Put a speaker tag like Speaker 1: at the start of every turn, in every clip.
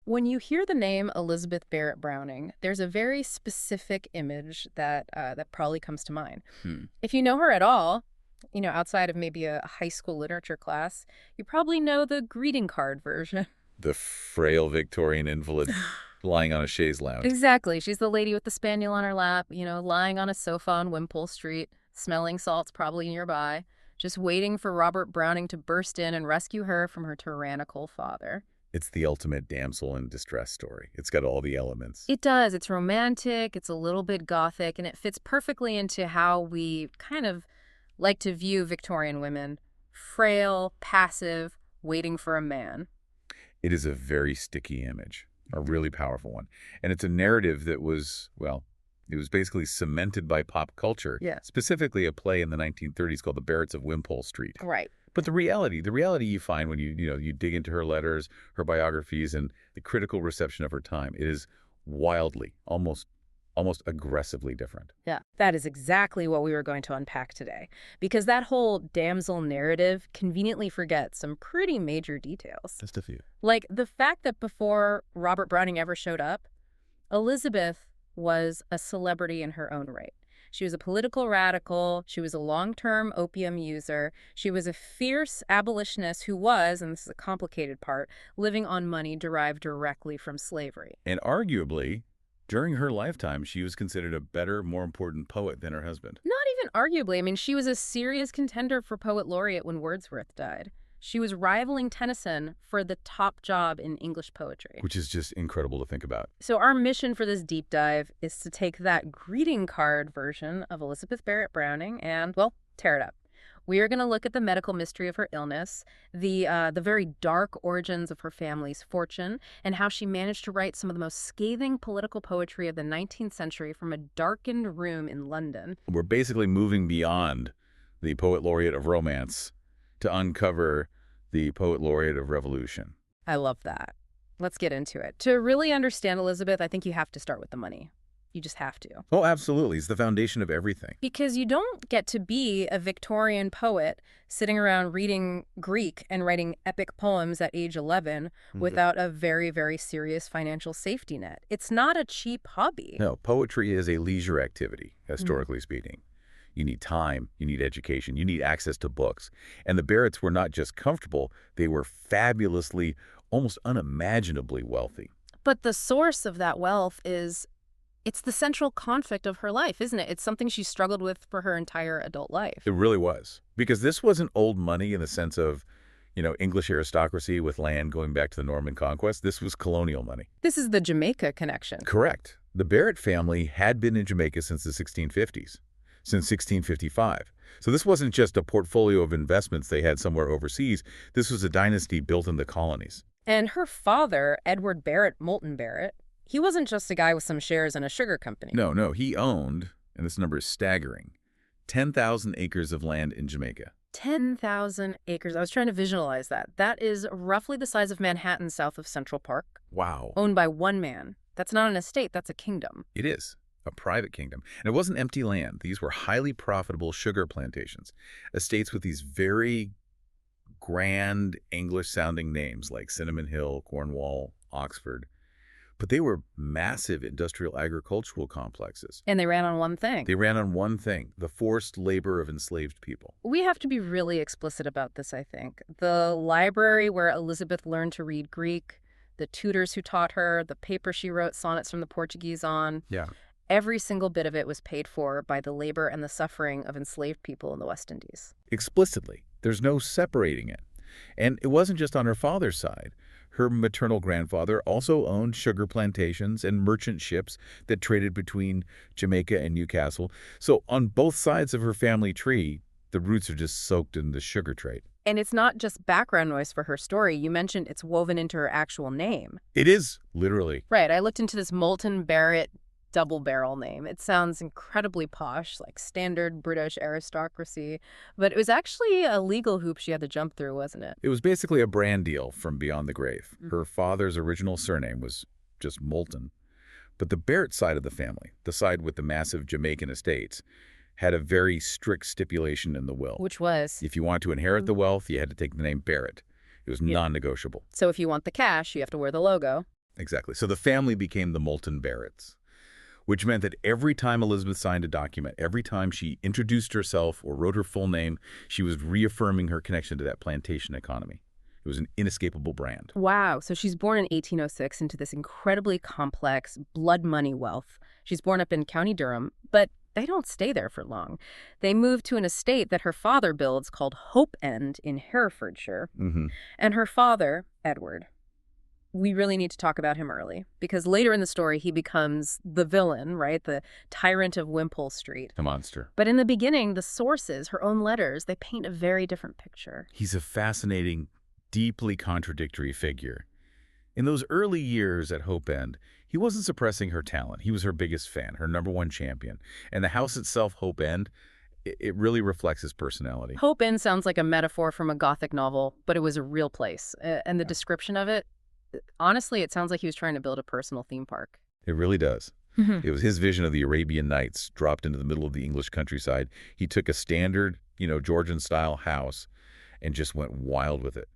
Speaker 1: When you hear the name Elizabeth Barrett Browning, there's a very specific image that probably comes to mind.
Speaker 2: Hmm.
Speaker 1: If you know her at all, outside of maybe a high school literature class, you probably know the greeting card version.
Speaker 2: The frail Victorian invalid lying on a chaise lounge.
Speaker 1: Exactly. She's the lady with the spaniel on her lap, lying on a sofa on Wimpole Street, smelling salts probably nearby, just waiting for Robert Browning to burst in and rescue her from her tyrannical father.
Speaker 2: It's the ultimate damsel in distress story. It's got all the elements.
Speaker 1: It does. It's romantic, it's a little bit gothic, and it fits perfectly into how we kind of like to view Victorian women. Frail, passive, waiting for a man.
Speaker 2: It is a very sticky image, a really powerful one. And it's a narrative that was, well, it was basically cemented by pop culture.
Speaker 1: Yeah.
Speaker 2: Specifically a play in the 1930s called The Barretts of Wimpole Street.
Speaker 1: Right.
Speaker 2: But the reality you find when you dig into her letters, her biographies, and the critical reception of her time, it is wildly, almost aggressively different.
Speaker 1: Yeah, that is exactly what we were going to unpack today. Because that whole damsel narrative conveniently forgets some pretty major details.
Speaker 2: Just a few.
Speaker 1: Like the fact that before Robert Browning ever showed up, Elizabeth was a celebrity in her own right. She was a political radical. She was a long-term opium user. She was a fierce abolitionist who was, and this is a complicated part, living on money derived directly from slavery.
Speaker 2: And arguably, during her lifetime, she was considered a better, more important poet than her husband.
Speaker 1: Not even arguably. I mean, she was a serious contender for poet laureate when Wordsworth died. She was rivaling Tennyson for the top job in English poetry.
Speaker 2: Which is just incredible to think about.
Speaker 1: So our mission for this deep dive is to take that greeting card version of Elizabeth Barrett Browning and, well, tear it up. We are going to look at the medical mystery of her illness, the very dark origins of her family's fortune, and how she managed to write some of the most scathing political poetry of the 19th century from a darkened room in London.
Speaker 2: We're basically moving beyond the poet laureate of romance to uncover the poet laureate of revolution.
Speaker 1: I love that. Let's get into it. To really understand Elizabeth, I think you have to start with the money. You just have to.
Speaker 2: Oh, absolutely. It's the foundation of everything.
Speaker 1: Because you don't get to be a Victorian poet sitting around reading Greek and writing epic poems at age 11 without a very, very serious financial safety net. It's not a cheap hobby.
Speaker 2: No, poetry is a leisure activity, historically speaking. You need time, you need education, you need access to books. And the Barretts were not just comfortable, they were fabulously, almost unimaginably wealthy.
Speaker 1: But the source of that wealth it's the central conflict of her life, isn't it? It's something she struggled with for her entire adult life.
Speaker 2: It really was. Because this wasn't old money in the sense of, English aristocracy with land going back to the Norman conquest. This was colonial money.
Speaker 1: This is the Jamaica connection.
Speaker 2: Correct. The Barrett family had been in Jamaica since the 1650s. Since 1655. So this wasn't just a portfolio of investments they had somewhere overseas. This was a dynasty built in the colonies.
Speaker 1: And her father, Edward Barrett Moulton Barrett, he wasn't just a guy with some shares in a sugar company.
Speaker 2: No, he owned, and this number is staggering, 10,000 acres of land in Jamaica.
Speaker 1: 10,000 acres. I was trying to visualize that. That is roughly the size of Manhattan south of Central Park.
Speaker 2: Wow.
Speaker 1: Owned by one man. That's not an estate, that's a kingdom.
Speaker 2: It is. A private kingdom. And it wasn't empty land. These were highly profitable sugar plantations. Estates with these very grand English-sounding names like Cinnamon Hill, Cornwall, Oxford. But they were massive industrial agricultural complexes.
Speaker 1: And they ran on one thing.
Speaker 2: They ran on one thing, the forced labor of enslaved people.
Speaker 1: We have to be really explicit about this, I think. The library where Elizabeth learned to read Greek, the tutors who taught her, the paper she wrote sonnets from the Portuguese on.
Speaker 2: Yeah.
Speaker 1: Every single bit of it was paid for by the labor and the suffering of enslaved people in the West Indies.
Speaker 2: Explicitly. There's no separating it. And it wasn't just on her father's side. Her maternal grandfather also owned sugar plantations and merchant ships that traded between Jamaica and Newcastle. So on both sides of her family tree, the roots are just soaked in the sugar trade.
Speaker 1: And it's not just background noise for her story. You mentioned it's woven into her actual name.
Speaker 2: It is, literally.
Speaker 1: Right. I looked into this Moulton Barrett double barrel name. It sounds incredibly posh, like standard British aristocracy, but it was actually a legal hoop she had to jump through, wasn't it?
Speaker 2: It was basically a brand deal from beyond the grave. Her father's original surname was just Moulton. But the Barrett side of the family, the side with the massive Jamaican estates, had a very strict stipulation in the will.
Speaker 1: Which was?
Speaker 2: If you want to inherit the wealth, you had to take the name Barrett. It was non-negotiable.
Speaker 1: So if you want the cash, you have to wear the logo.
Speaker 2: Exactly. So the family became the Moulton Barretts, which meant that every time Elizabeth signed a document, every time she introduced herself or wrote her full name, she was reaffirming her connection to that plantation economy. It was an inescapable brand.
Speaker 1: Wow. So she's born in 1806 into this incredibly complex blood money wealth. She's born up in County Durham, but they don't stay there for long. They move to an estate that her father builds called Hope End in Herefordshire.
Speaker 2: Mm-hmm.
Speaker 1: And her father, Edward, we really need to talk about him early because later in the story he becomes the villain, right? The tyrant of Wimpole Street.
Speaker 2: The monster.
Speaker 1: But in the beginning, the sources, her own letters, they paint a very different picture.
Speaker 2: He's a fascinating, deeply contradictory figure. In those early years at Hope End, he wasn't suppressing her talent. He was her biggest fan, her #1 champion. And the house itself, Hope End, it really reflects his personality.
Speaker 1: Hope End sounds like a metaphor from a Gothic novel, but it was a real place. And the description of it, honestly, it sounds like he was trying to build a personal theme park.
Speaker 2: It really does.
Speaker 1: Mm-hmm.
Speaker 2: It was his vision of the Arabian Nights dropped into the middle of the English countryside. He took a standard, Georgian-style house and just went wild with it.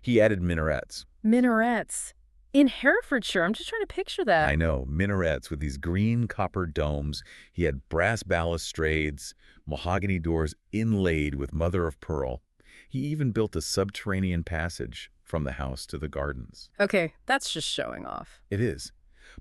Speaker 2: He added minarets.
Speaker 1: Minarets. In Herefordshire, I'm just trying to picture that.
Speaker 2: I know, minarets with these green copper domes. He had brass balustrades, mahogany doors inlaid with mother of pearl. He even built a subterranean passage from the house to the gardens.
Speaker 1: Okay, that's just showing off.
Speaker 2: It is.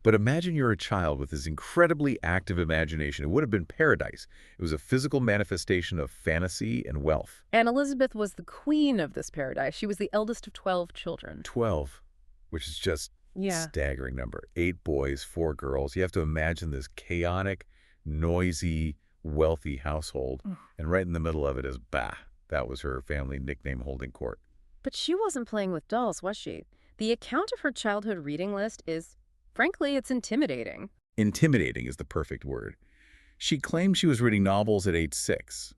Speaker 2: But imagine you're a child with this incredibly active imagination. It would have been paradise. It was a physical manifestation of fantasy and wealth.
Speaker 1: And Elizabeth was the queen of this paradise. She was the eldest of 12 children.
Speaker 2: 12, which is just staggering number. 8 boys, 4 girls. You have to imagine this chaotic, noisy, wealthy household. And right in the middle of it is Bah. That was her family nickname holding court.
Speaker 1: But she wasn't playing with dolls, was she? The account of her childhood reading list is, frankly, it's intimidating.
Speaker 2: Intimidating is the perfect word. She claimed she was reading novels at age 6.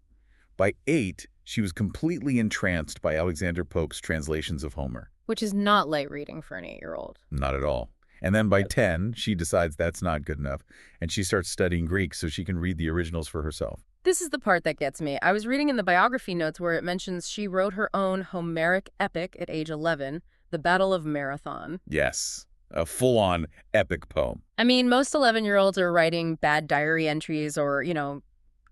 Speaker 2: By 8, she was completely entranced by Alexander Pope's translations of Homer.
Speaker 1: Which is not light reading for an 8-year-old.
Speaker 2: Not at all. And then by 10, she decides that's not good enough, and she starts studying Greek so she can read the originals for herself.
Speaker 1: This is the part that gets me. I was reading in the biography notes where it mentions she wrote her own Homeric epic at age 11, The Battle of Marathon.
Speaker 2: Yes, a full-on epic poem.
Speaker 1: I mean, most 11-year-olds are writing bad diary entries or,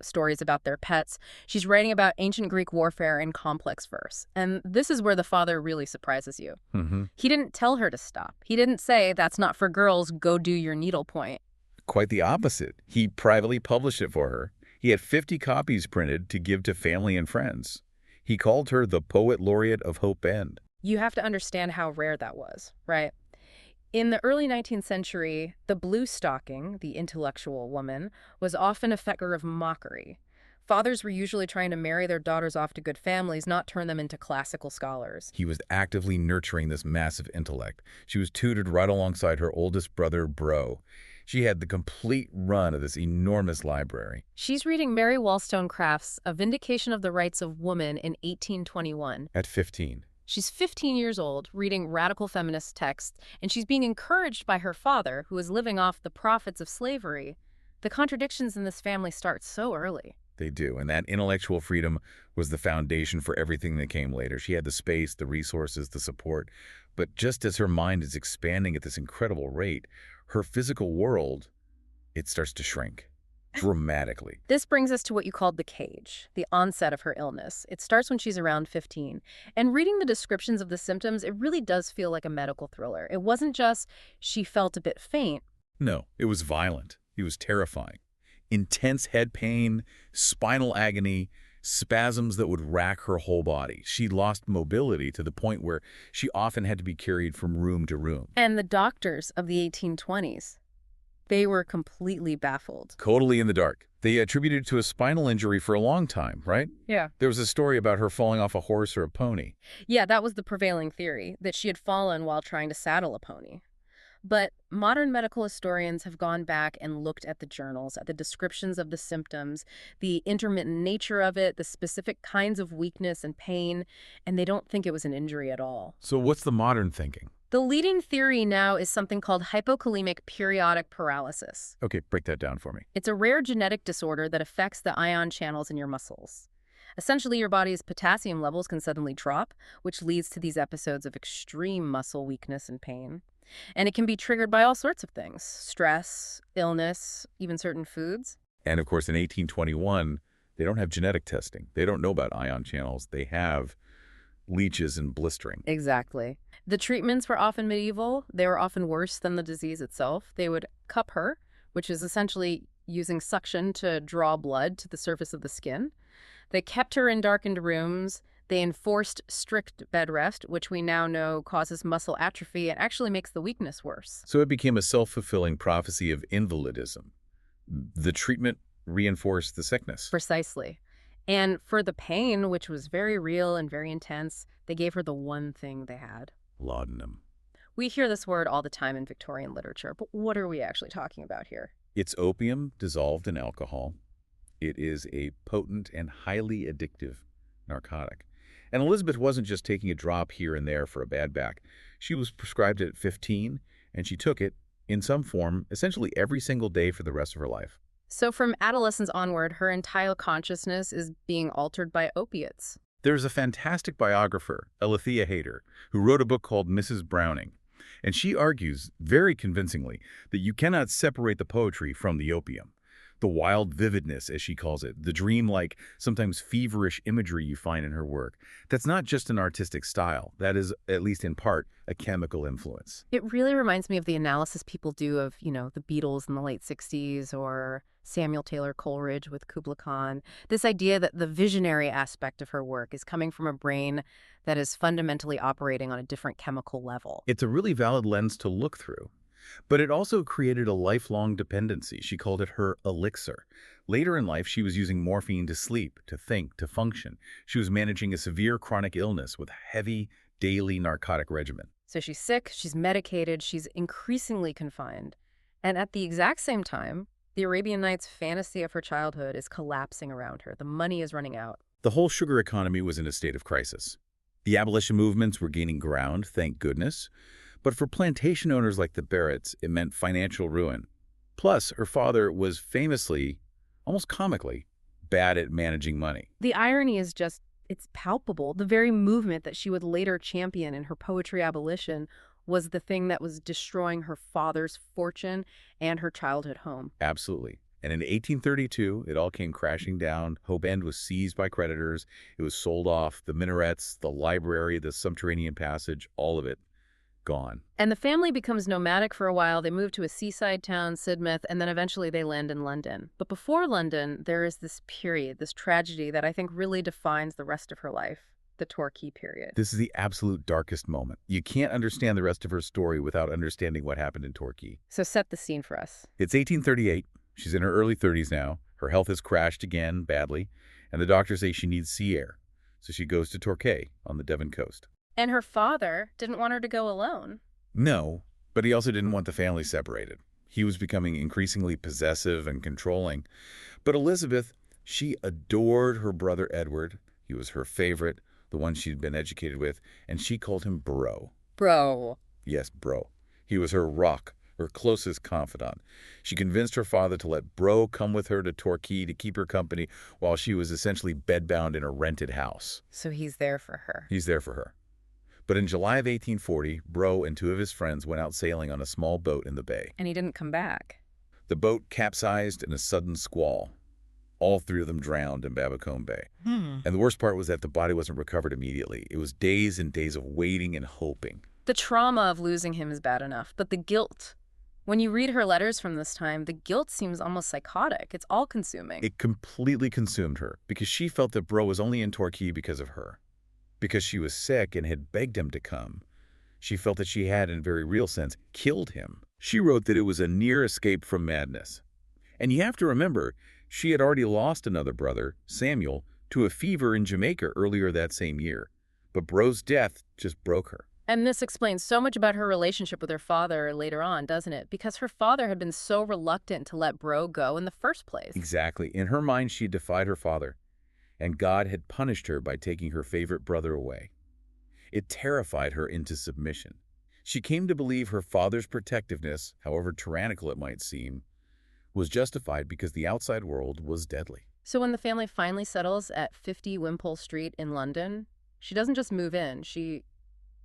Speaker 1: stories about their pets. She's writing about ancient Greek warfare in complex verse. And this is where the father really surprises you.
Speaker 2: Mm-hmm.
Speaker 1: He didn't tell her to stop. He didn't say, that's not for girls, go do your needlepoint.
Speaker 2: Quite the opposite. He privately published it for her. He had 50 copies printed to give to family and friends. He called her the Poet Laureate of Hope End.
Speaker 1: You have to understand how rare that was, right? In the early 19th century, the blue stocking, the intellectual woman, was often a figure of mockery. Fathers were usually trying to marry their daughters off to good families, not turn them into classical scholars.
Speaker 2: He was actively nurturing this massive intellect. She was tutored right alongside her oldest brother, Bro. She had the complete run of this enormous library.
Speaker 1: She's reading Mary Wollstonecraft's A Vindication of the Rights of Woman in 1821.
Speaker 2: At 15.
Speaker 1: She's 15 years old, reading radical feminist texts, and she's being encouraged by her father, who is living off the profits of slavery. The contradictions in this family start so early.
Speaker 2: They do, and that intellectual freedom was the foundation for everything that came later. She had the space, the resources, the support. But just as her mind is expanding at this incredible rate, her physical world, it starts to shrink dramatically.
Speaker 1: This brings us to what you called the cage, the onset of her illness. It starts when she's around 15. And reading the descriptions of the symptoms, it really does feel like a medical thriller. It wasn't just she felt a bit faint.
Speaker 2: No, it was violent. It was terrifying. Intense head pain, spinal agony, spasms that would rack her whole body. She lost mobility to the point where she often had to be carried from room to room.
Speaker 1: And the doctors of the 1820s, they were completely baffled.
Speaker 2: Totally in the dark. They attributed it to a spinal injury for a long time, right?
Speaker 1: Yeah.
Speaker 2: There was a story about her falling off a horse or a pony.
Speaker 1: Yeah, that was the prevailing theory, that she had fallen while trying to saddle a pony. But modern medical historians have gone back and looked at the journals, at the descriptions of the symptoms, the intermittent nature of it, the specific kinds of weakness and pain, and they don't think it was an injury at all.
Speaker 2: So what's the modern thinking?
Speaker 1: The leading theory now is something called hypokalemic periodic paralysis.
Speaker 2: Okay, break that down for me.
Speaker 1: It's a rare genetic disorder that affects the ion channels in your muscles. Essentially, your body's potassium levels can suddenly drop, which leads to these episodes of extreme muscle weakness and pain. And it can be triggered by all sorts of things: stress, illness, even certain foods.
Speaker 2: And of course, in 1821, they don't have genetic testing. They don't know about ion channels. They have leeches and blistering.
Speaker 1: Exactly. The treatments were often medieval. They were often worse than the disease itself. They would cup her, which is essentially using suction to draw blood to the surface of the skin. They kept her in darkened rooms. They enforced strict bed rest, which we now know causes muscle atrophy and actually makes the weakness worse.
Speaker 2: So it became a self-fulfilling prophecy of invalidism. The treatment reinforced the sickness.
Speaker 1: Precisely. And for the pain, which was very real and very intense, they gave her the one thing they had.
Speaker 2: Laudanum.
Speaker 1: We hear this word all the time in Victorian literature, but what are we actually talking about here?
Speaker 2: It's opium dissolved in alcohol. It is a potent and highly addictive narcotic. And Elizabeth wasn't just taking a drop here and there for a bad back. She was prescribed it at 15, and she took it in some form essentially every single day for the rest of her life.
Speaker 1: So from adolescence onward, her entire consciousness is being altered by opiates.
Speaker 2: There's a fantastic biographer, Alethea Hayter, who wrote a book called Mrs. Browning, and she argues very convincingly that you cannot separate the poetry from the opium. The wild vividness, as she calls it, the dreamlike, sometimes feverish imagery you find in her work, that's not just an artistic style. That is, at least in part, a chemical influence.
Speaker 1: It really reminds me of the analysis people do of, the Beatles in the late 60s or Samuel Taylor Coleridge with Kubla Khan. This idea that the visionary aspect of her work is coming from a brain that is fundamentally operating on a different chemical level.
Speaker 2: It's a really valid lens to look through. But it also created a lifelong dependency. She called it her elixir. Later in life, she was using morphine to sleep, to think, to function. She was managing a severe chronic illness with a heavy, daily narcotic regimen.
Speaker 1: So she's sick, she's medicated, she's increasingly confined. And at the exact same time, the Arabian Nights fantasy of her childhood is collapsing around her. The money is running out.
Speaker 2: The whole sugar economy was in a state of crisis. The abolition movements were gaining ground, thank goodness. But for plantation owners like the Barretts, it meant financial ruin. Plus, her father was famously, almost comically, bad at managing money.
Speaker 1: The irony is just, it's palpable. The very movement that she would later champion in her poetry abolition was the thing that was destroying her father's fortune and her childhood home.
Speaker 2: Absolutely. And in 1832, it all came crashing down. Hope End was seized by creditors. It was sold off. The minarets, the library, the subterranean passage, all of it gone.
Speaker 1: And the family becomes nomadic for a while. They move to a seaside town, Sidmouth, and then eventually they land in London. But before London, there is this period, this tragedy that I think really defines the rest of her life, the Torquay period.
Speaker 2: This is the absolute darkest moment. You can't understand the rest of her story without understanding what happened in Torquay.
Speaker 1: So set the scene for us.
Speaker 2: It's 1838. She's in her early 30s now. Her health has crashed again, badly, and the doctors say she needs sea air. So she goes to Torquay on the Devon coast.
Speaker 1: And her father didn't want her to go alone.
Speaker 2: No, but he also didn't want the family separated. He was becoming increasingly possessive and controlling. But Elizabeth, she adored her brother Edward. He was her favorite, the one she'd been educated with, and she called him Bro.
Speaker 1: Bro.
Speaker 2: Yes, Bro. He was her rock, her closest confidant. She convinced her father to let Bro come with her to Torquay to keep her company while she was essentially bedbound in a rented house.
Speaker 1: So he's there for her.
Speaker 2: He's there for her. But in July of 1840, Bro and two of his friends went out sailing on a small boat in the bay.
Speaker 1: And he didn't come back.
Speaker 2: The boat capsized in a sudden squall. All three of them drowned in Babbacombe Bay. And the worst part was that the body wasn't recovered immediately. It was days and days of waiting and hoping.
Speaker 1: The trauma of losing him is bad enough, but the guilt. When you read her letters from this time, the guilt seems almost psychotic. It's all-consuming.
Speaker 2: It completely consumed her because she felt that Bro was only in Torquay because of her. Because she was sick and had begged him to come. She felt that she had, in a very real sense, killed him. She wrote that it was a near escape from madness. And you have to remember, she had already lost another brother, Samuel, to a fever in Jamaica earlier that same year. But Bro's death just broke her.
Speaker 1: And this explains so much about her relationship with her father later on, doesn't it? Because her father had been so reluctant to let Bro go in the first place.
Speaker 2: Exactly. In her mind, she defied her father. And God had punished her by taking her favorite brother away. It terrified her into submission. She came to believe her father's protectiveness, however tyrannical it might seem, was justified because the outside world was deadly.
Speaker 1: So when the family finally settles at 50 Wimpole Street in London, she doesn't just move in, she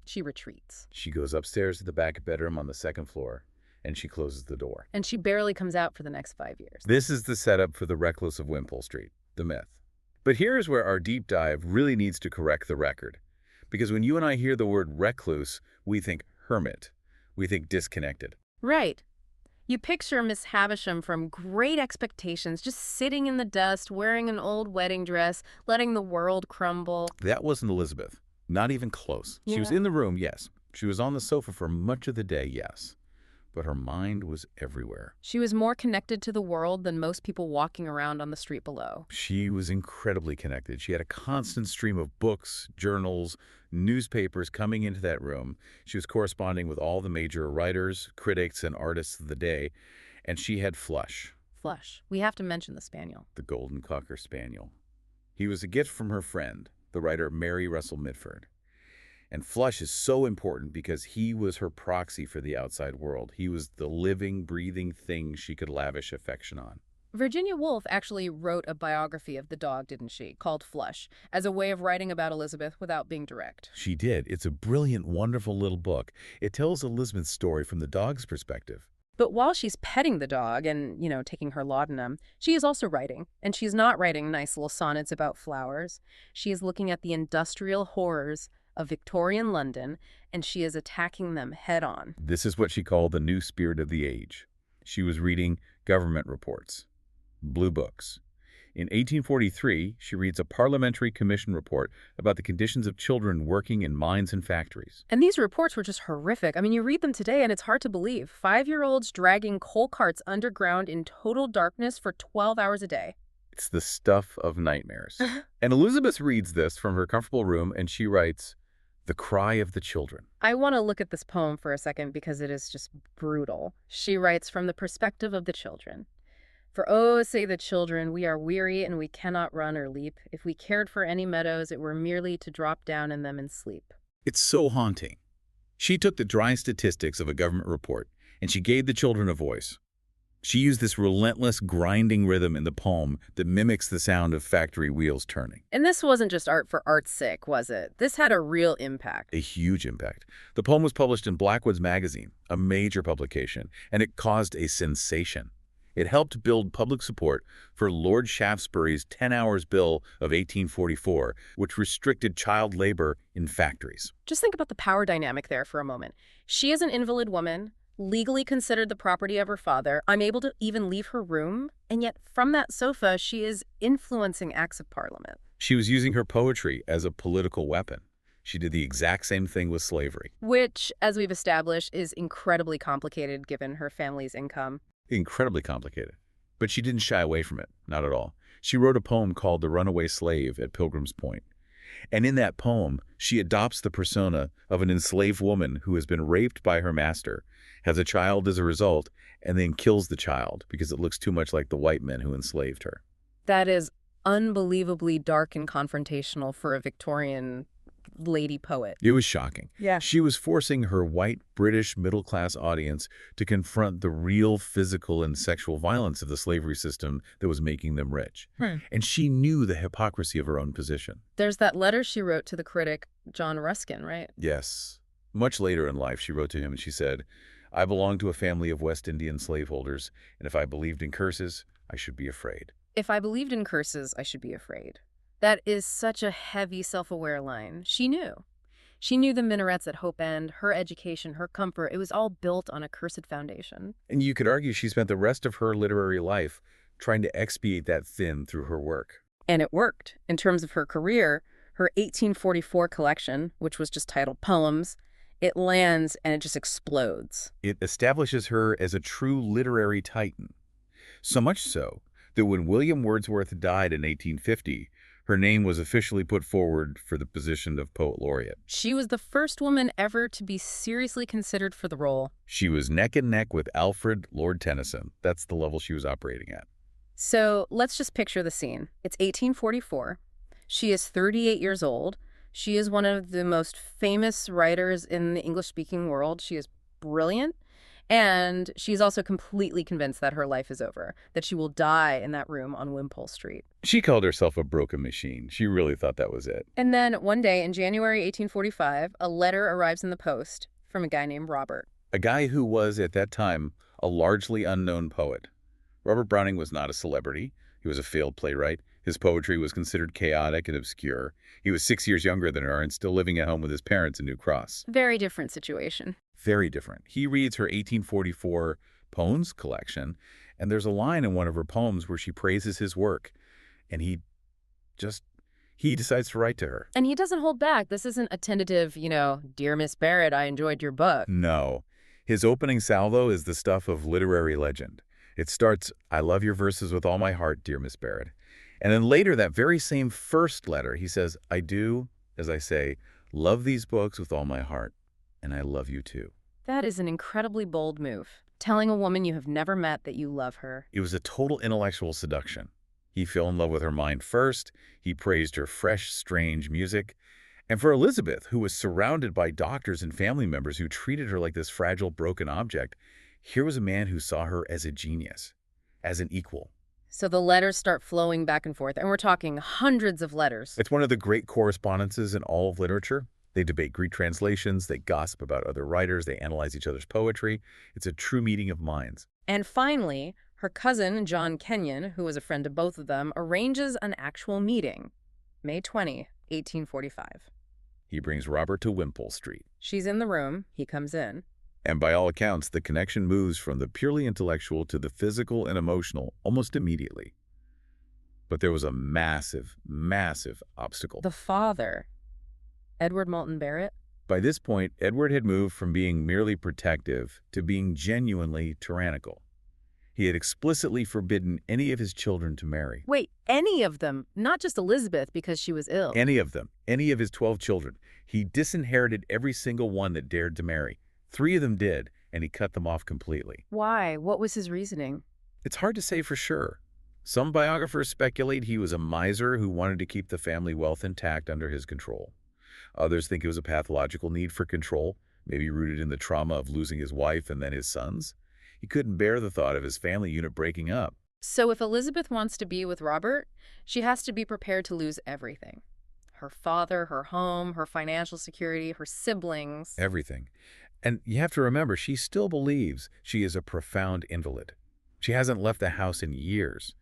Speaker 1: She retreats.
Speaker 2: She goes upstairs to the back bedroom on the second floor, and she closes the door.
Speaker 1: And she barely comes out for the next 5 years.
Speaker 2: This is the setup for the recluse of Wimpole Street, the myth. But here's where our deep dive really needs to correct the record. Because when you and I hear the word recluse, we think hermit. We think disconnected.
Speaker 1: Right. You picture Miss Havisham from Great Expectations, just sitting in the dust, wearing an old wedding dress, letting the world crumble.
Speaker 2: That wasn't Elizabeth. Not even close.
Speaker 1: Yeah.
Speaker 2: She was in the room, yes. She was on the sofa for much of the day, yes. But her mind was everywhere.
Speaker 1: She was more connected to the world than most people walking around on the street below.
Speaker 2: She was incredibly connected. She had a constant stream of books, journals, newspapers coming into that room. She was corresponding with all the major writers, critics, and artists of the day. And she had Flush.
Speaker 1: Flush. We have to mention the spaniel.
Speaker 2: The Golden Cocker Spaniel. He was a gift from her friend, the writer Mary Russell Mitford. And Flush is so important because he was her proxy for the outside world. He was the living, breathing thing she could lavish affection on.
Speaker 1: Virginia Woolf actually wrote a biography of the dog, didn't she, called Flush, as a way of writing about Elizabeth without being direct.
Speaker 2: She did. It's a brilliant, wonderful little book. It tells Elizabeth's story from the dog's perspective.
Speaker 1: But while she's petting the dog and, taking her laudanum, she is also writing. And she's not writing nice little sonnets about flowers. She is looking at the industrial horrors of Victorian London, and she is attacking them head-on.
Speaker 2: This is what she called the new spirit of the age. She was reading government reports, blue books. In 1843, she reads a parliamentary commission report about the conditions of children working in mines and factories.
Speaker 1: And these reports were just horrific. I mean, you read them today and it's hard to believe. 5-year-olds dragging coal carts underground in total darkness for 12 hours a day.
Speaker 2: It's the stuff of nightmares. And Elizabeth reads this from her comfortable room and she writes, "The cry of the children."
Speaker 1: I want to look at this poem for a second because it is just brutal. She writes from the perspective of the children. "For oh, say the children, we are weary and we cannot run or leap. If we cared for any meadows, it were merely to drop down in them and sleep."
Speaker 2: It's so haunting. She took the dry statistics of a government report and she gave the children a voice. She used this relentless grinding rhythm in the poem that mimics the sound of factory wheels turning.
Speaker 1: And this wasn't just art for art's sake, was it? This had a real impact.
Speaker 2: A huge impact. The poem was published in Blackwood's magazine, a major publication, and it caused a sensation. It helped build public support for Lord Shaftesbury's 10 Hours Bill of 1844, which restricted child labor in factories.
Speaker 1: Just think about the power dynamic there for a moment. She is an invalid woman, legally considered the property of her father, unable to even leave her room, and yet from that sofa she is influencing acts of parliament.
Speaker 2: She was using her poetry as a political weapon. She did the exact same thing with slavery.
Speaker 1: Which, as we've established, is incredibly complicated given her family's income.
Speaker 2: Incredibly complicated. But she didn't shy away from it, not at all. She wrote a poem called The Runaway Slave at Pilgrim's Point. And in that poem, she adopts the persona of an enslaved woman who has been raped by her master, has a child as a result, and then kills the child because it looks too much like the white men who enslaved her.
Speaker 1: That is unbelievably dark and confrontational for a Victorian lady poet.
Speaker 2: It was shocking.
Speaker 1: Yeah.
Speaker 2: She was forcing her white British middle-class audience to confront the real physical and sexual violence of the slavery system that was making them rich.
Speaker 1: Right.
Speaker 2: And she knew the hypocrisy of her own position.
Speaker 1: There's that letter she wrote to the critic, John Ruskin, right?
Speaker 2: Yes. Much later in life, she wrote to him and she said, "I belong to a family of West Indian slaveholders, and if I believed in curses, I should be afraid."
Speaker 1: If I believed in curses, I should be afraid. That is such a heavy, self-aware line. She knew. She knew the minarets at Hope End, her education, her comfort. It was all built on a cursed foundation.
Speaker 2: And you could argue she spent the rest of her literary life trying to expiate that sin through her work.
Speaker 1: And it worked. In terms of her career, her 1844 collection, which was just titled Poems, it lands and it just explodes.
Speaker 2: It establishes her as a true literary titan. So much so that when William Wordsworth died in 1850, her name was officially put forward for the position of Poet Laureate.
Speaker 1: She was the first woman ever to be seriously considered for the role.
Speaker 2: She was neck and neck with Alfred, Lord Tennyson. That's the level she was operating at.
Speaker 1: So let's just picture the scene. It's 1844. She is 38 years old. She is one of the most famous writers in the English-speaking world. She is brilliant. And she's also completely convinced that her life is over, that she will die in that room on Wimpole Street.
Speaker 2: She called herself a broken machine. She really thought that was it.
Speaker 1: And then one day in January 1845, a letter arrives in the post from a guy named Robert.
Speaker 2: A guy who was, at that time, a largely unknown poet. Robert Browning was not a celebrity. He was a failed playwright. His poetry was considered chaotic and obscure. He was 6 years younger than her and still living at home with his parents in New Cross.
Speaker 1: Very different situation.
Speaker 2: Very different. He reads her 1844 poems collection, and there's a line in one of her poems where she praises his work, and he decides to write to her.
Speaker 1: And he doesn't hold back. This isn't a tentative, Dear Miss Barrett, I enjoyed your book.
Speaker 2: No. His opening salvo is the stuff of literary legend. It starts, I love your verses with all my heart, dear Miss Barrett. And then later, that very same first letter, he says, I do, as I say, love these books with all my heart, and I love you too.
Speaker 1: That is an incredibly bold move, telling a woman you have never met that you love her.
Speaker 2: It was a total intellectual seduction. He fell in love with her mind first. He praised her fresh, strange music. And for Elizabeth, who was surrounded by doctors and family members who treated her like this fragile, broken object, here was a man who saw her as a genius, as an equal.
Speaker 1: So the letters start flowing back and forth, and we're talking hundreds of letters.
Speaker 2: It's one of the great correspondences in all of literature. They debate Greek translations, they gossip about other writers, they analyze each other's poetry. It's a true meeting of minds.
Speaker 1: And finally, her cousin, John Kenyon, who was a friend of both of them, arranges an actual meeting, May 20, 1845.
Speaker 2: He brings Robert to Wimpole Street.
Speaker 1: She's in the room, he comes in.
Speaker 2: And by all accounts, the connection moves from the purely intellectual to the physical and emotional almost immediately. But there was a massive, massive obstacle.
Speaker 1: The father, Edward Moulton Barrett.
Speaker 2: By this point, Edward had moved from being merely protective to being genuinely tyrannical. He had explicitly forbidden any of his children to marry.
Speaker 1: Wait, any of them? Not just Elizabeth because she was ill.
Speaker 2: Any of them. Any of his 12 children. He disinherited every single one that dared to marry. 3 of them did, and he cut them off completely.
Speaker 1: Why? What was his reasoning?
Speaker 2: It's hard to say for sure. Some biographers speculate he was a miser who wanted to keep the family wealth intact under his control. Others think it was a pathological need for control, maybe rooted in the trauma of losing his wife and then his sons. He couldn't bear the thought of his family unit breaking up.
Speaker 1: So if Elizabeth wants to be with Robert, she has to be prepared to lose everything. Her father, her home, her financial security, her siblings.
Speaker 2: Everything. And you have to remember, she still believes she is a profound invalid. She hasn't left the house in years.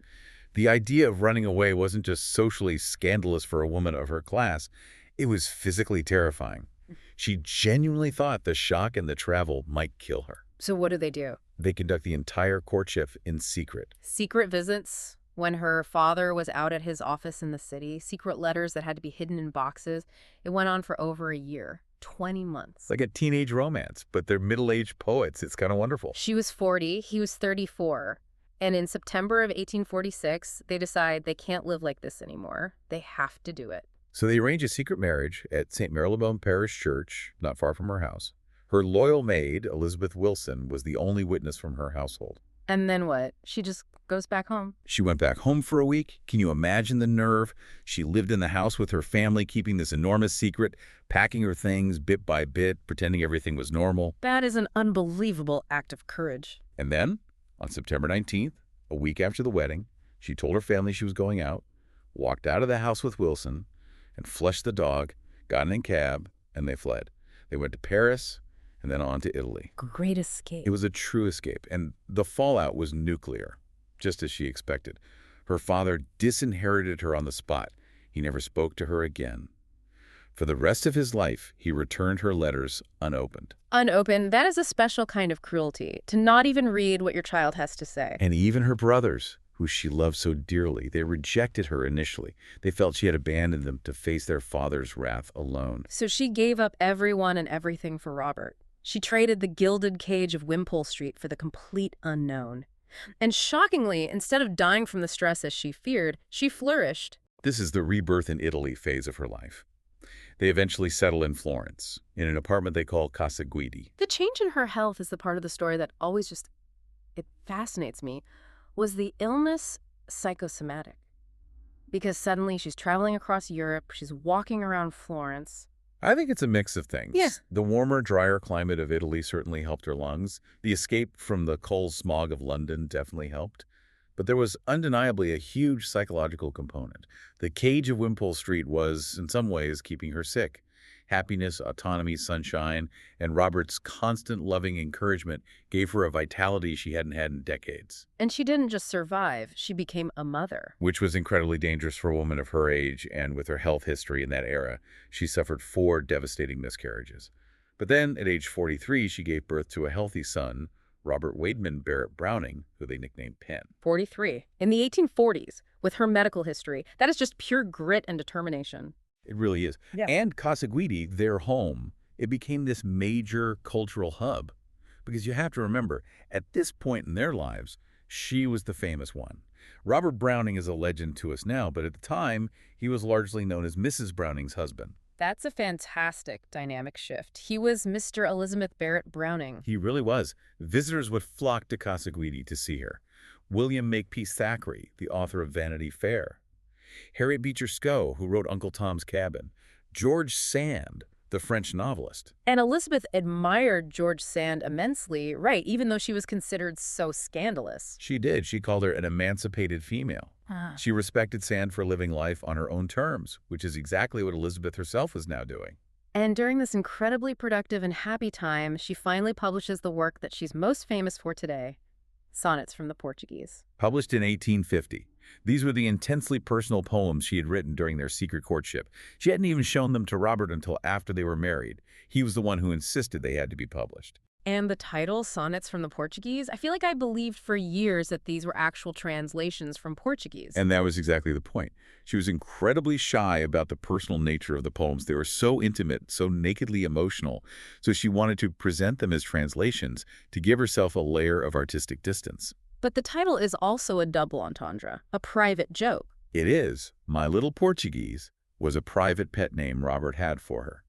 Speaker 2: The idea of running away wasn't just socially scandalous for a woman of her class. It was physically terrifying. She genuinely thought the shock and the travel might kill her.
Speaker 1: So what do?
Speaker 2: They conduct the entire courtship in secret.
Speaker 1: Secret visits when her father was out at his office in the city, secret letters that had to be hidden in boxes. It went on for over a year, 20 months.
Speaker 2: Like a teenage romance, but they're middle-aged poets. It's kind of wonderful.
Speaker 1: She was 40, he was 34. And in September of 1846, they decide they can't live like this anymore. They have to do it.
Speaker 2: So they arrange a secret marriage at St. Marylebone Parish Church, not far from her house. Her loyal maid, Elizabeth Wilson, was the only witness from her household.
Speaker 1: And then what? She just goes back home.
Speaker 2: She went back home for a week. Can you imagine the nerve? She lived in the house with her family, keeping this enormous secret, packing her things bit by bit, pretending everything was normal.
Speaker 1: That is an unbelievable act of courage.
Speaker 2: And then, on September 19th, a week after the wedding, she told her family she was going out, walked out of the house with Wilson, and flushed the dog, got in a cab, and they fled. They went to Paris, and then on to Italy.
Speaker 1: Great escape.
Speaker 2: It was a true escape, and the fallout was nuclear, just as she expected. Her father disinherited her on the spot. He never spoke to her again. For the rest of his life, he returned her letters unopened.
Speaker 1: Unopened, that is a special kind of cruelty, to not even read what your child has to say.
Speaker 2: And even her brothers, who she loved so dearly, they rejected her initially. They felt she had abandoned them to face their father's wrath alone.
Speaker 1: So she gave up everyone and everything for Robert. She traded the gilded cage of Wimpole Street for the complete unknown. And shockingly, instead of dying from the stress as she feared, she flourished.
Speaker 2: This is the rebirth in Italy phase of her life. They eventually settle in Florence, in an apartment they call Casa Guidi.
Speaker 1: The change in her health is the part of the story that always it fascinates me. Was the illness psychosomatic? Because suddenly she's traveling across Europe, she's walking around Florence,
Speaker 2: I think it's a mix of
Speaker 1: Yeah.
Speaker 2: things. The warmer, drier climate of Italy certainly helped her lungs. The escape from the coal smog of London definitely helped. But there was undeniably a huge psychological component. The cage of Wimpole Street was, in some ways, keeping her sick. Happiness, autonomy, sunshine, and Robert's constant loving encouragement gave her a vitality she hadn't had in decades,
Speaker 1: And she didn't just survive, she became a mother.
Speaker 2: which was incredibly dangerous for a woman of her age and with her health history in that era. She suffered 4 devastating miscarriages. But then, at age 43, she gave birth to a healthy son, Robert Wademan Barrett Browning, who they nicknamed Penn.
Speaker 1: 43. In the 1840s, with her medical history, that is just pure grit and determination.
Speaker 2: It really is.
Speaker 1: Yeah.
Speaker 2: And Casa Guidi, their home, it became this major cultural hub. Because you have to remember, at this point in their lives, she was the famous one. Robert Browning is a legend to us now, but at the time, he was largely known as Mrs. Browning's husband.
Speaker 1: That's a fantastic dynamic shift. He was Mr. Elizabeth Barrett Browning.
Speaker 2: He really was. Visitors would flock to Casa Guidi to see her. William Makepeace Thackeray, the author of Vanity Fair. Harriet Beecher Stowe, who wrote Uncle Tom's Cabin. George Sand, the French novelist.
Speaker 1: And Elizabeth admired George Sand immensely, right, even though she was considered so scandalous.
Speaker 2: She did. She called her an emancipated female. She respected Sand for living life on her own terms, which is exactly what Elizabeth herself was now doing.
Speaker 1: And during this incredibly productive and happy time, she finally publishes the work that she's most famous for today, Sonnets from the Portuguese.
Speaker 2: Published in 1850. These were the intensely personal poems she had written during their secret courtship. She hadn't even shown them to Robert until after they were married. He was the one who insisted they had to be published.
Speaker 1: And the title, Sonnets from the Portuguese, I feel like I believed for years that these were actual translations from Portuguese.
Speaker 2: And that was exactly the point. She was incredibly shy about the personal nature of the poems. They were so intimate, so nakedly emotional, so she wanted to present them as translations to give herself a layer of artistic distance.
Speaker 1: But the title is also a double entendre, a private joke.
Speaker 2: It is. My Little Portuguese was a private pet name Robert had for her.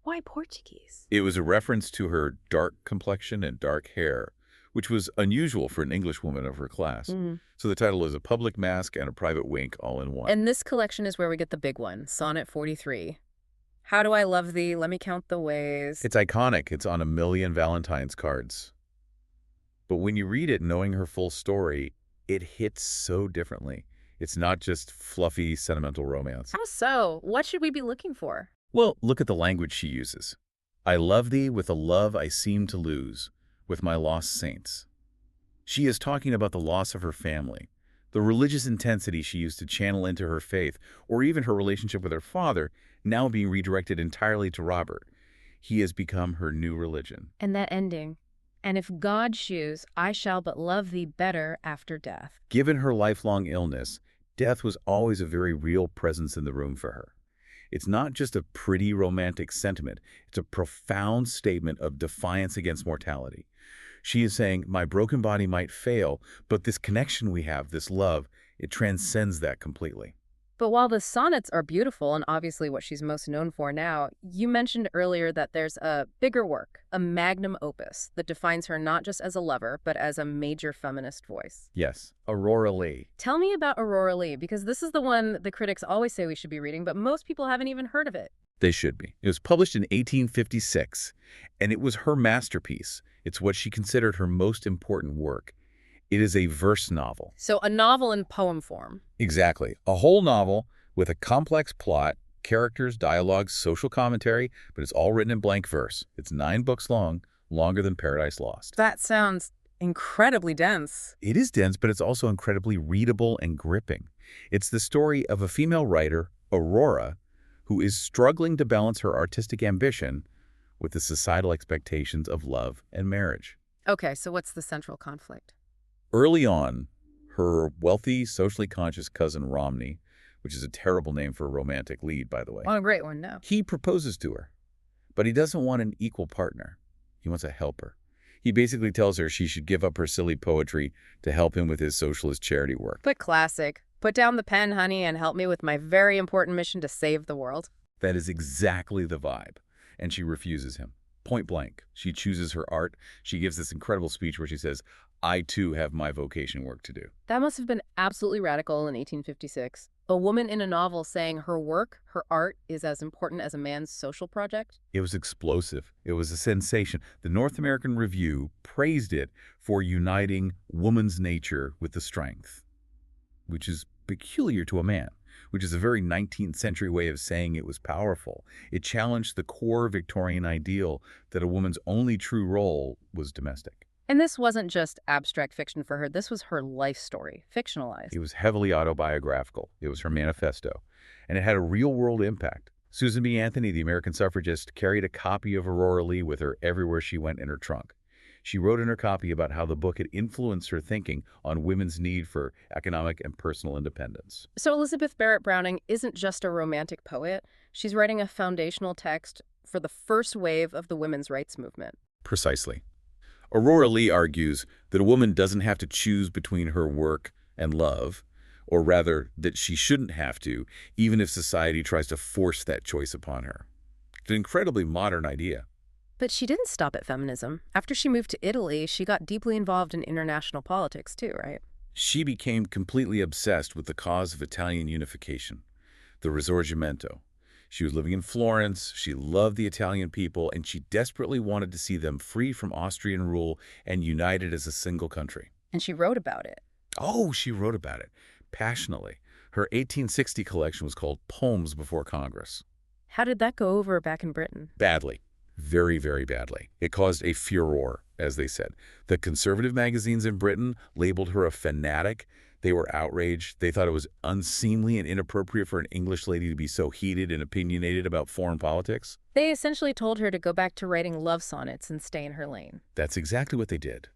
Speaker 1: Why Portuguese?
Speaker 2: It was a reference to her dark complexion and dark hair, which was unusual for an Englishwoman of her class. So the title is a public mask and a private wink all in one.
Speaker 1: And this collection is where we get the big one, Sonnet 43. How do I love thee? Let me count the ways.
Speaker 2: It's iconic. It's on a million Valentine's cards. But when you read it knowing her full story, it hits so differently. It's not just fluffy, sentimental romance.
Speaker 1: How so? What should we be looking for?
Speaker 2: Well, look at the language she uses. I love thee with a love I seem to lose, with my lost saints. She is talking about the loss of her family, the religious intensity she used to channel into her faith, or even her relationship with her father, now being redirected entirely to Robert. He has become her new religion.
Speaker 1: And that ending. And if God choose, I shall but love thee better after death.
Speaker 2: Given her lifelong illness, death was always a very real presence in the room for her. It's not just a pretty romantic sentiment. It's a profound statement of defiance against mortality. She is saying, my broken body might fail, but this connection we have, this love, it transcends that completely.
Speaker 1: But while the sonnets are beautiful and obviously what she's most known for now, you mentioned earlier that there's a bigger work, a magnum opus, that defines her not just as a lover, but as a major feminist voice.
Speaker 2: Yes, Aurora Leigh.
Speaker 1: Tell me about Aurora Leigh, because this is the one the critics always say we should be reading, but most people haven't even heard of it.
Speaker 2: They should be. It was published in 1856, and it was her masterpiece. It's what she considered her most important work. It is a verse novel.
Speaker 1: So a novel in poem form.
Speaker 2: Exactly. A whole novel with a complex plot, characters, dialogues, social commentary, but it's all written in blank verse. It's 9 books long, longer than Paradise Lost.
Speaker 1: That sounds incredibly dense.
Speaker 2: It is dense, but it's also incredibly readable and gripping. It's the story of a female writer, Aurora, who is struggling to balance her artistic ambition with the societal expectations of love and marriage.
Speaker 1: Okay, so what's the central conflict?
Speaker 2: Early on, her wealthy, socially conscious cousin Romney, which is a terrible name for a romantic lead, by the way.
Speaker 1: Oh, a great one, no.
Speaker 2: He proposes to her, but he doesn't want an equal partner. He wants a helper. He basically tells her she should give up her silly poetry to help him with his socialist charity work.
Speaker 1: But classic. Put down the pen, honey, and help me with my very important mission to save the world.
Speaker 2: That is exactly the vibe. And she refuses him. Point blank. She chooses her art. She gives this incredible speech where she says, I too have my vocation work to do.
Speaker 1: That must have been absolutely radical in 1856. A woman in a novel saying her work, her art, is as important as a man's social project?
Speaker 2: It was explosive. It was a sensation. The North American Review praised it for uniting woman's nature with the strength, which is peculiar to a man, which is a very 19th century way of saying it was powerful. It challenged the core Victorian ideal that a woman's only true role was domestic.
Speaker 1: And this wasn't just abstract fiction for her. This was her life story, fictionalized.
Speaker 2: It was heavily autobiographical. It was her manifesto. And it had a real-world impact. Susan B. Anthony, the American suffragist, carried a copy of Aurora Leigh with her everywhere she went in her trunk. She wrote in her copy about how the book had influenced her thinking on women's need for economic and personal independence.
Speaker 1: So Elizabeth Barrett Browning isn't just a romantic poet. She's writing a foundational text for the first wave of the women's rights movement.
Speaker 2: Precisely. Aurora Leigh argues that a woman doesn't have to choose between her work and love, or rather, that she shouldn't have to, even if society tries to force that choice upon her. It's an incredibly modern idea.
Speaker 1: But she didn't stop at feminism. After she moved to Italy, she got deeply involved in international politics too, right?
Speaker 2: She became completely obsessed with the cause of Italian unification, the Risorgimento. She was living in Florence, she loved the Italian people, and she desperately wanted to see them free from Austrian rule and united as a single country.
Speaker 1: And she wrote about it.
Speaker 2: Oh, she wrote about it, passionately. Her 1860 collection was called Poems Before Congress.
Speaker 1: How did that go over back in Britain?
Speaker 2: Badly. Very, very badly. It caused a furor, as they said. The conservative magazines in Britain labeled her a fanatic. They were outraged. They thought it was unseemly and inappropriate for an English lady to be so heated and opinionated about foreign politics.
Speaker 1: They essentially told her to go back to writing love sonnets and stay in her lane.
Speaker 2: That's exactly what they did.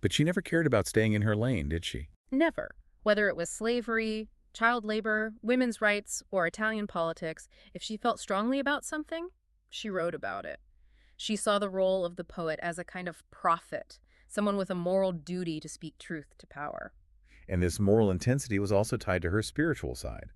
Speaker 2: But she never cared about staying in her lane, did she?
Speaker 1: Never. Whether it was slavery, child labor, women's rights, or Italian politics, if she felt strongly about something, she wrote about it. She saw the role of the poet as a kind of prophet, someone with a moral duty to speak truth to power.
Speaker 2: And this moral intensity was also tied to her spiritual side.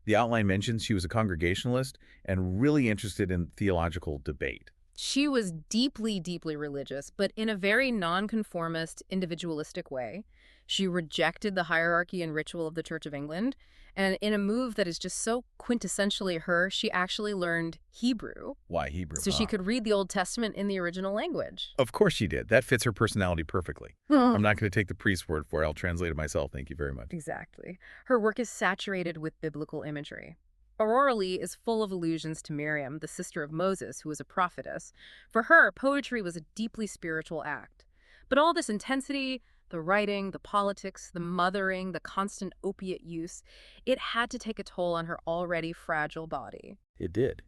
Speaker 2: The outline mentions she was a Congregationalist and really interested in theological debate.
Speaker 1: She was deeply, deeply religious, but in a very nonconformist, individualistic way. She rejected the hierarchy and ritual of the Church of England, and in a move that is just so quintessentially her, she actually learned Hebrew.
Speaker 2: Why Hebrew?
Speaker 1: So she could read the Old Testament in the original language.
Speaker 2: Of course she did. That fits her personality perfectly. I'm not going to take the priest's word for it. I'll translate it myself. Thank you very much.
Speaker 1: Exactly. Her work is saturated with biblical imagery. Aurora Leigh is full of allusions to Miriam, the sister of Moses, who was a prophetess. For her, poetry was a deeply spiritual act. But all this intensity, the writing, the politics, the mothering, the constant opiate use, it had to take a toll on her already fragile body.
Speaker 2: It did.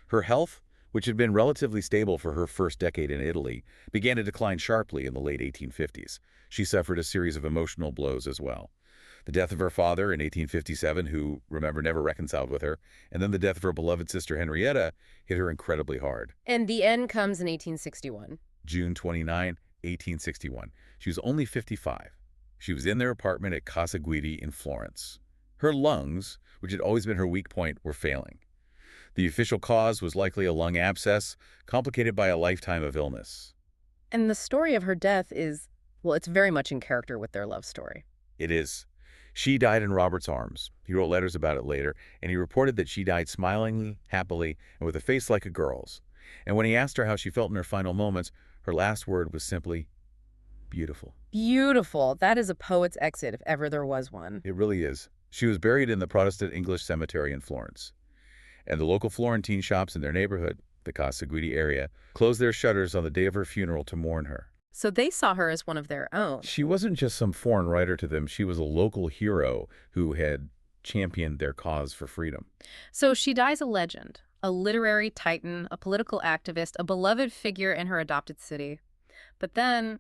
Speaker 2: Her health, which had been relatively stable for her first decade in Italy, began to decline sharply in the late 1850s. She suffered a series of emotional blows as well. The death of her father in 1857, who, remember, never reconciled with her, and then the death of her beloved sister Henrietta hit her incredibly hard.
Speaker 1: And the end comes in 1861.
Speaker 2: June 29, 1861. She was only 55. She was in their apartment at Casa Guidi in Florence. Her lungs, which had always been her weak point, were failing. The official cause was likely a lung abscess, complicated by a lifetime of illness.
Speaker 1: And the story of her death is, well, it's very much in character with their love story.
Speaker 2: It is. She died in Robert's arms. He wrote letters about it later, and he reported that she died smilingly, happily, and with a face like a girl's. And when he asked her how she felt in her final moments, her last word was simply, beautiful.
Speaker 1: Beautiful. That is a poet's exit, if ever there was one.
Speaker 2: It really is. She was buried in the Protestant English cemetery in Florence. And the local Florentine shops in their neighborhood, the Casa Guidi area, closed their shutters on the day of her funeral to mourn her.
Speaker 1: So they saw her as one of their own.
Speaker 2: She wasn't just some foreign writer to them. She was a local hero who had championed their cause for freedom.
Speaker 1: So she dies a legend, a literary titan, a political activist, a beloved figure in her adopted city. But then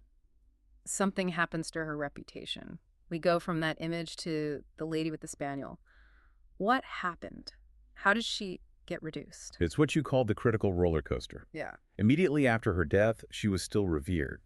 Speaker 1: something happens to her reputation. We go from that image to the lady with the spaniel. What happened? How did she get reduced?
Speaker 2: It's what you called the critical roller coaster.
Speaker 1: Yeah.
Speaker 2: Immediately after her death, she was still revered.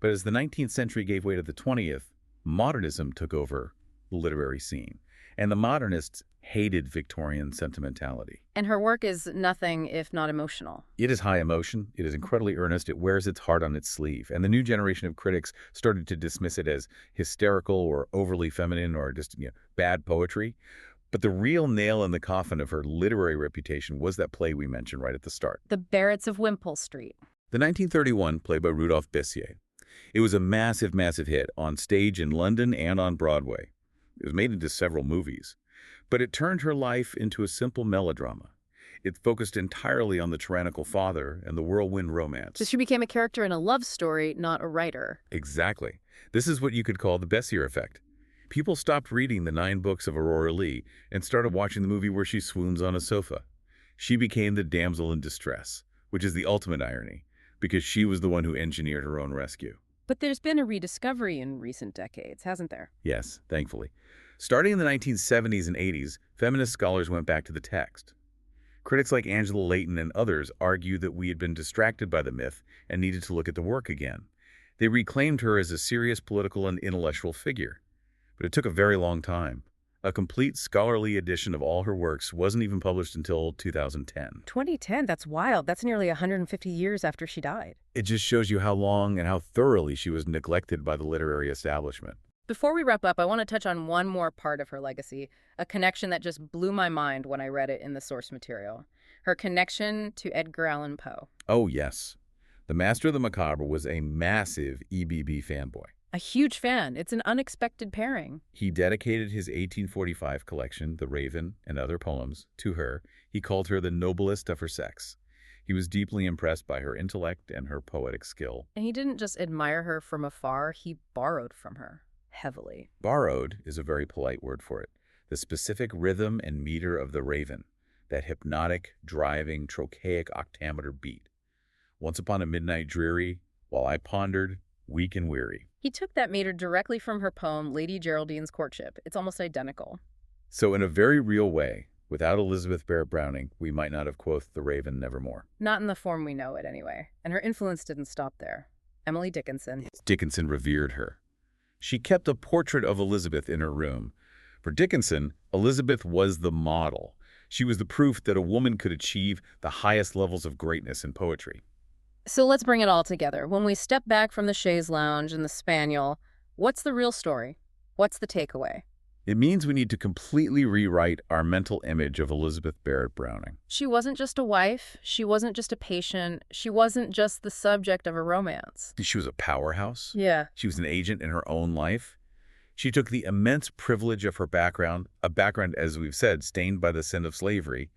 Speaker 2: But as the 19th century gave way to the 20th, modernism took over the literary scene. And the modernists hated Victorian sentimentality.
Speaker 1: And her work is nothing if not emotional.
Speaker 2: It is high emotion. It is incredibly earnest. It wears its heart on its sleeve. And the new generation of critics started to dismiss it as hysterical or overly feminine or just bad poetry. But the real nail in the coffin of her literary reputation was that play we mentioned right at the start.
Speaker 1: The Barretts of Wimpole Street.
Speaker 2: The 1931 play by Rudolph Bessier. It was a massive, massive hit on stage in London and on Broadway. It was made into several movies. But it turned her life into a simple melodrama. It focused entirely on the tyrannical father and the whirlwind romance.
Speaker 1: So she became a character in a love story, not a writer.
Speaker 2: Exactly. This is what you could call the Bessier effect. People stopped reading the 9 books of Aurora Leigh and started watching the movie where she swoons on a sofa. She became the damsel in distress, which is the ultimate irony, because she was the one who engineered her own rescue.
Speaker 1: But there's been a rediscovery in recent decades, hasn't there?
Speaker 2: Yes, thankfully. Starting in the 1970s and 80s, feminist scholars went back to the text. Critics like Angela Leighton and others argued that we had been distracted by the myth and needed to look at the work again. They reclaimed her as a serious political and intellectual figure. But it took a very long time. A complete scholarly edition of all her works wasn't even published until 2010.
Speaker 1: 2010? That's wild. That's nearly 150 years after she died.
Speaker 2: It just shows you how long and how thoroughly she was neglected by the literary establishment.
Speaker 1: Before we wrap up, I want to touch on one more part of her legacy, a connection that just blew my mind when I read it in the source material. Her connection to Edgar Allan Poe.
Speaker 2: Oh, yes. The Master of the Macabre was a massive EBB fanboy.
Speaker 1: A huge fan. It's an unexpected pairing.
Speaker 2: He dedicated his 1845 collection, The Raven and Other Poems, to her. He called her the noblest of her sex. He was deeply impressed by her intellect and her poetic skill.
Speaker 1: And he didn't just admire her from afar, he borrowed from her. Heavily.
Speaker 2: Borrowed is a very polite word for it. The specific rhythm and meter of the Raven, that hypnotic, driving, trochaic octameter beat. Once upon a midnight dreary, while I pondered, weak and weary.
Speaker 1: He took that meter directly from her poem, Lady Geraldine's Courtship. It's almost identical.
Speaker 2: So in a very real way, without Elizabeth Barrett Browning, we might not have quothed the Raven nevermore.
Speaker 1: Not in the form we know it, anyway. And her influence didn't stop there. Emily Dickinson.
Speaker 2: Dickinson revered her. She kept a portrait of Elizabeth in her room. For Dickinson, Elizabeth was the model. She was the proof that a woman could achieve the highest levels of greatness in poetry.
Speaker 1: So let's bring it all together. When we step back from the chaise lounge and the spaniel, what's the real story? What's the takeaway?
Speaker 2: It means we need to completely rewrite our mental image of Elizabeth Barrett Browning.
Speaker 1: She wasn't just a wife. She wasn't just a patient. She wasn't just the subject of a romance.
Speaker 2: She was a powerhouse.
Speaker 1: Yeah.
Speaker 2: She was an agent in her own life. She took the immense privilege of her background, a background, as we've said, stained by the sin of slavery,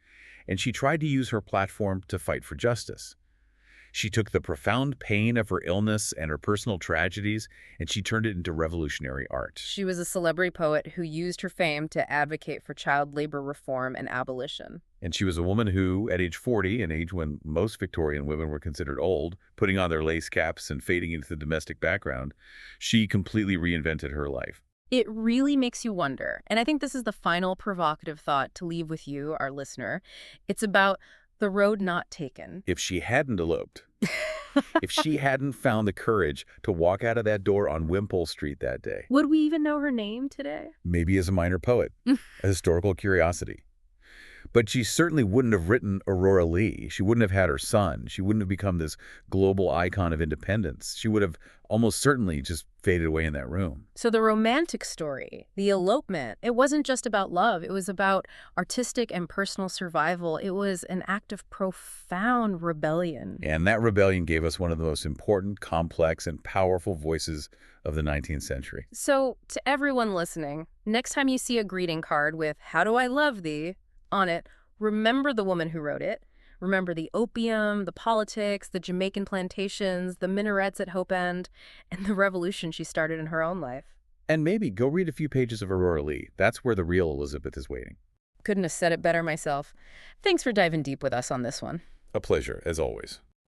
Speaker 2: and she tried to use her platform to fight for justice. She took the profound pain of her illness and her personal tragedies, and she turned it into revolutionary art.
Speaker 1: She was a celebrity poet who used her fame to advocate for child labor reform and abolition.
Speaker 2: And she was a woman who, at age 40, an age when most Victorian women were considered old, putting on their lace caps and fading into the domestic background, she completely reinvented her life.
Speaker 1: It really makes you wonder, and I think this is the final provocative thought to leave with you, our listener. It's about the road not taken.
Speaker 2: If she hadn't eloped, if she hadn't found the courage to walk out of that door on Wimpole Street that day.
Speaker 1: Would we even know her name today?
Speaker 2: Maybe as a minor poet, a historical curiosity. But she certainly wouldn't have written Aurora Leigh. She wouldn't have had her son. She wouldn't have become this global icon of independence. She would have almost certainly just faded away in that room.
Speaker 1: So the romantic story, the elopement, it wasn't just about love. It was about artistic and personal survival. It was an act of profound rebellion.
Speaker 2: And that rebellion gave us one of the most important, complex, and powerful voices of the 19th century.
Speaker 1: So to everyone listening, next time you see a greeting card with "How do I love thee?" on it, remember the woman who wrote it. Remember the opium, the politics, the Jamaican plantations, the minarets at Hope End, and the revolution she started in her own life.
Speaker 2: And maybe go read a few pages of Aurora Leigh. That's where the real Elizabeth is waiting.
Speaker 1: Couldn't have said it better myself. Thanks for diving deep with us on this one.
Speaker 2: A pleasure, as always.